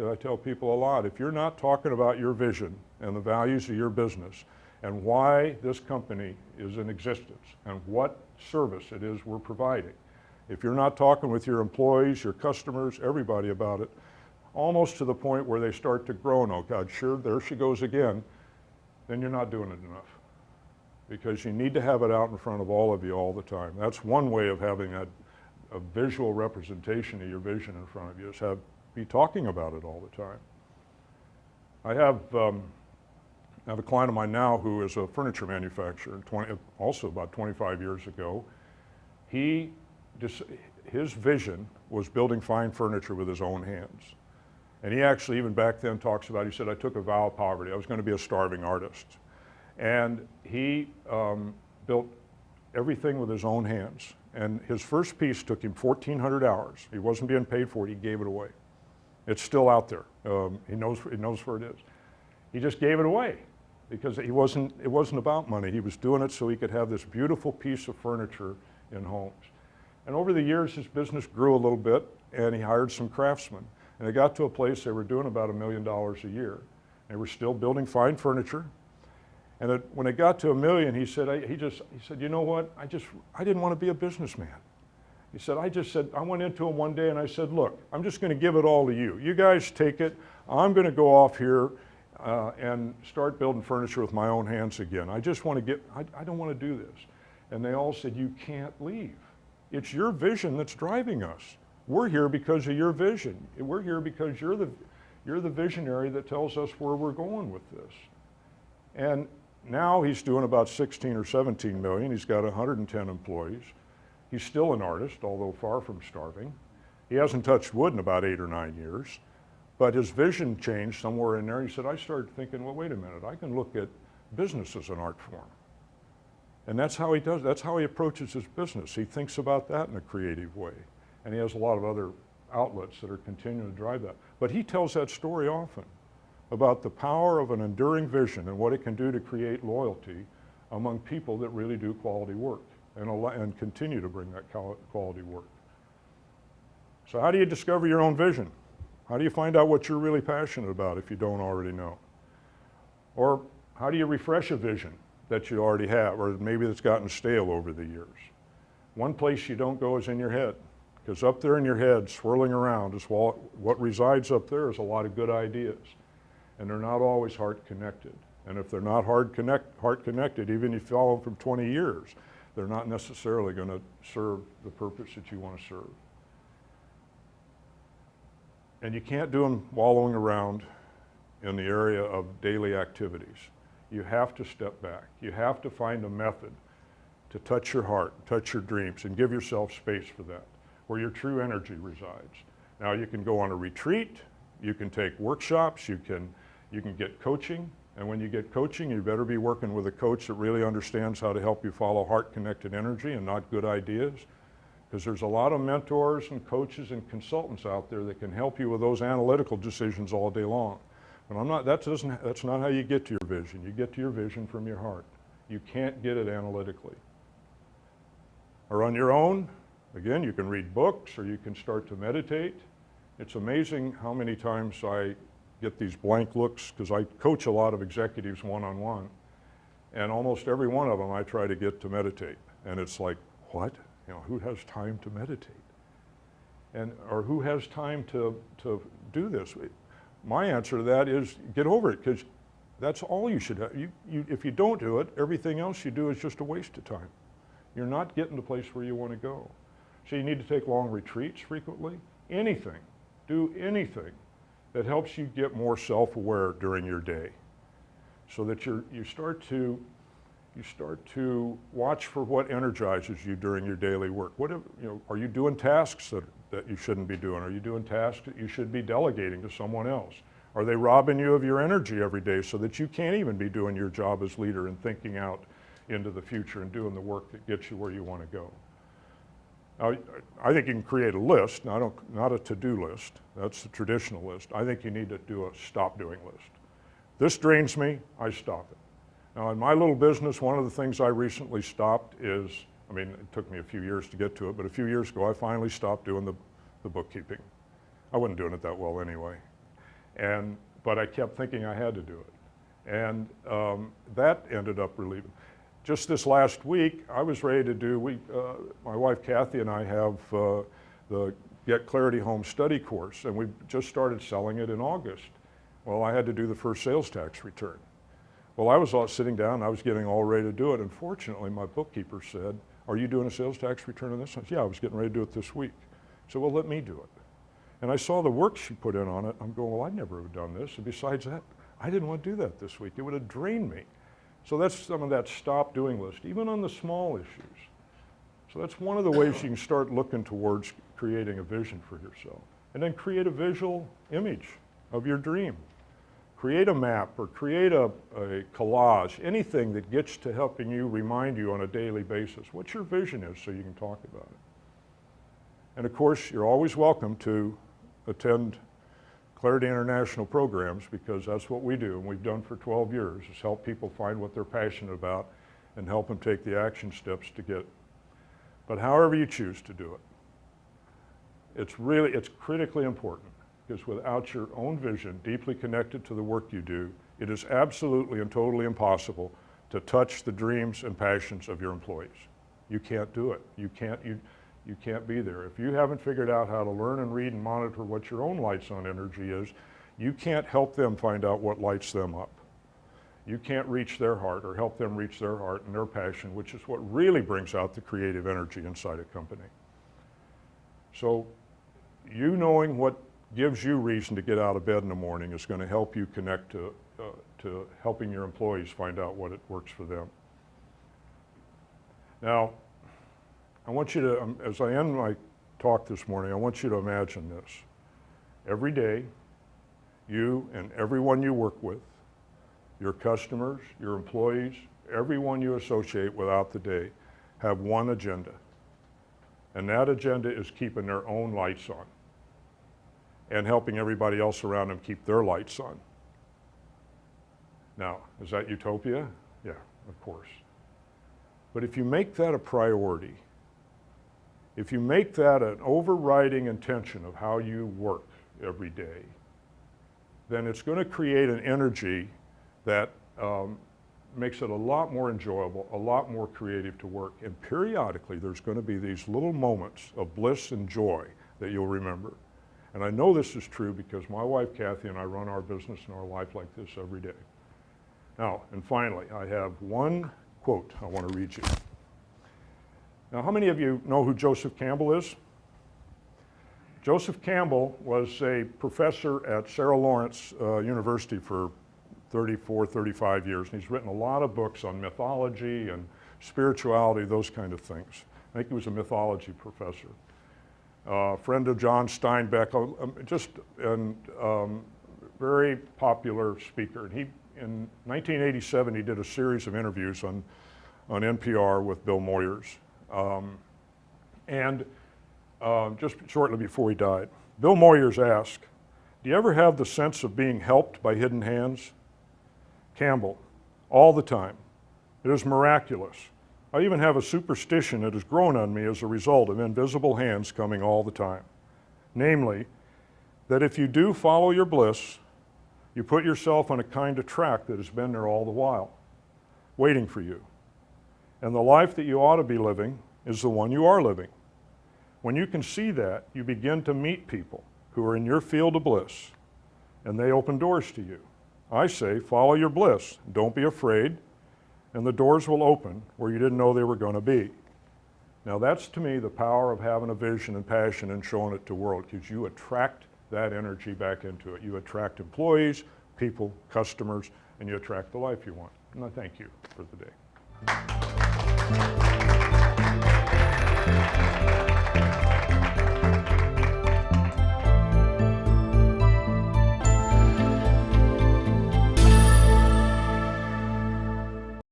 I tell people a lot, if you're not talking about your vision and the values of your business and why this company is in existence and what service it is we're providing, if you're not talking with your employees, your customers, everybody about it, almost to the point where they start to groan, oh God, sure, there she goes again, then you're not doing it enough. Because you need to have it out in front of all of you all the time. That's one way of having a visual representation of your vision in front of you, is be talking about it all the time. I have a client of mine now who is a furniture manufacturer, also about 25 years ago. His vision was building fine furniture with his own hands. And he actually, even back then, talks about, he said, I took a vow of poverty. I was going to be a starving artist. And he built everything with his own hands. And his first piece took him 1,400 hours. He wasn't being paid for it, he gave it away. It's still out there. He knows where it is. He just gave it away because it wasn't about money. He was doing it so he could have this beautiful piece of furniture in homes. And over the years, his business grew a little bit, and he hired some craftsmen. And they got to a place they were doing about $1 million a year. They were still building fine furniture. And when it got to $1 million, he said, you know what? I didn't want to be a businessman. He said, I went into him one day and I said, look, I'm just going to give it all to you. You guys take it. I'm going to go off here and start building furniture with my own hands again. I just want to I don't want to do this. And they all said, you can't leave. It's your vision that's driving us. We're here because of your vision. We're here because you're the visionary that tells us where we're going with this. And now he's doing about 16 or 17 million. He's got 110 employees. He's still an artist, although far from starving. He hasn't touched wood in about 8 or 9 years, but his vision changed somewhere in there. He said, I started thinking, well, wait a minute, I can look at business as an art form. And that's how he does, that's how he approaches his business. He thinks about that in a creative way. And he has a lot of other outlets that are continuing to drive that. But he tells that story often about the power of an enduring vision and what it can do to create loyalty among people that really do quality work and continue to bring that quality work. So how do you discover your own vision? How do you find out what you're really passionate about if you don't already know? Or how do you refresh a vision that you already have, or maybe that's gotten stale over the years? One place you don't go is in your head, because up there in your head, swirling around, is what resides up there is a lot of good ideas. And they're not always heart connected. And if they're not heart connected, even if you follow them for 20 years, they're not necessarily going to serve the purpose that you want to serve. And you can't do them wallowing around in the area of daily activities. You have to step back. You have to find a method to touch your heart, touch your dreams, and give yourself space for that, where your true energy resides. Now, you can go on a retreat, you can take workshops, you can get coaching, and when you get coaching, you better be working with a coach that really understands how to help you follow heart-connected energy and not good ideas, because there's a lot of mentors and coaches and consultants out there that can help you with those analytical decisions all day long. But that's not how you get to your vision. You get to your vision from your heart. You can't get it analytically. Or on your own, again, you can read books or you can start to meditate. It's amazing how many times I get these blank looks, because I coach a lot of executives one-on-one, and almost every one of them I try to get to meditate. And it's like, what? You know, who has time to meditate? Or who has time to do this? My answer to that is get over it, because that's all you should have. If you don't do it, everything else you do is just a waste of time. You're not getting to the place where you want to go. So you need to take long retreats frequently. Anything, do anything that helps you get more self-aware during your day, so that you start to watch for what energizes you during your daily work. Are you doing tasks that you shouldn't be doing? Are you doing tasks that you should be delegating to someone else? Are they robbing you of your energy every day so that you can't even be doing your job as leader and thinking out into the future and doing the work that gets you where you want to go? Now, I think you can create a list, not a to-do list. That's the traditional list. I think you need to do a stop-doing list. This drains me, I stop it. Now, in my little business, one of the things I recently stopped is, it took me a few years to get to it, but a few years ago, I finally stopped doing the bookkeeping. I wasn't doing it that well anyway. But I kept thinking I had to do it. And that ended up relieving. Just this last week, I was ready to do, my wife Kathy and I have the Get Clarity Home Study course, and we just started selling it in August. Well, I had to do the first sales tax return. Well, I was sitting down, I was getting all ready to do it, and fortunately, my bookkeeper said, "Are you doing a sales tax return on this?" I said, "Yeah, I was getting ready to do it this week." She said, "Well, let me do it." And I saw the work she put in on it. I'm going, well, I'd never have done this. And besides that, I didn't want to do that this week. It would have drained me. So that's some of that stop doing list, even on the small issues. So that's one of the ways you can start looking towards creating a vision for yourself. And then create a visual image of your dream. Create a map or create a collage, anything that gets to helping you remind you on a daily basis what your vision is so you can talk about it. And of course, you're always welcome to attend Clarity International programs, because that's what we do, and we've done for 12 years, is help people find what they're passionate about and help them take the action steps to get it. But however you choose to do it, it's critically important, because without your own vision deeply connected to the work you do, it is absolutely and totally impossible to touch the dreams and passions of your employees. You can't do it. You can't be there. If you haven't figured out how to learn and read and monitor what your own lights on energy is, you can't help them find out what lights them up. You can't reach their heart or help them reach their heart and their passion, which is what really brings out the creative energy inside a company. So you knowing what gives you reason to get out of bed in the morning is going to help you connect to helping your employees find out what it works for them. Now, I want you to, as I end my talk this morning, I want you to imagine this. Every day, you and everyone you work with, your customers, your employees, everyone you associate without the day, have one agenda. And that agenda is keeping their own lights on and helping everybody else around them keep their lights on. Now, is that utopia? Yeah, of course. But if you make that a priority, if you make that an overriding intention of how you work every day, then it's going to create an energy that makes it a lot more enjoyable, a lot more creative to work. And periodically, there's going to be these little moments of bliss and joy that you'll remember. And I know this is true because my wife, Kathy, and I run our business and our life like this every day. Now, and finally, I have one quote I want to read you. Now, how many of you know who Joseph Campbell is? Joseph Campbell was a professor at Sarah Lawrence University for 34, 35 years, and he's written a lot of books on mythology and spirituality, those kind of things. I think he was a mythology professor. Friend of John Steinbeck, just a very popular speaker. And in 1987, he did a series of interviews on NPR with Bill Moyers. Just shortly before he died, Bill Moyers asked, "Do you ever have the sense of being helped by hidden hands?" Campbell, "All the time. It is miraculous. I even have a superstition that has grown on me as a result of invisible hands coming all the time. Namely, that if you do follow your bliss, you put yourself on a kind of track that has been there all the while, waiting for you. And the life that you ought to be living is the one you are living. When you can see that, you begin to meet people who are in your field of bliss, and they open doors to you. I say, follow your bliss. Don't be afraid, and the doors will open where you didn't know they were going to be." Now that's, to me, the power of having a vision and passion and showing it to the world, because you attract that energy back into it. You attract employees, people, customers, and you attract the life you want. And I thank you for the day.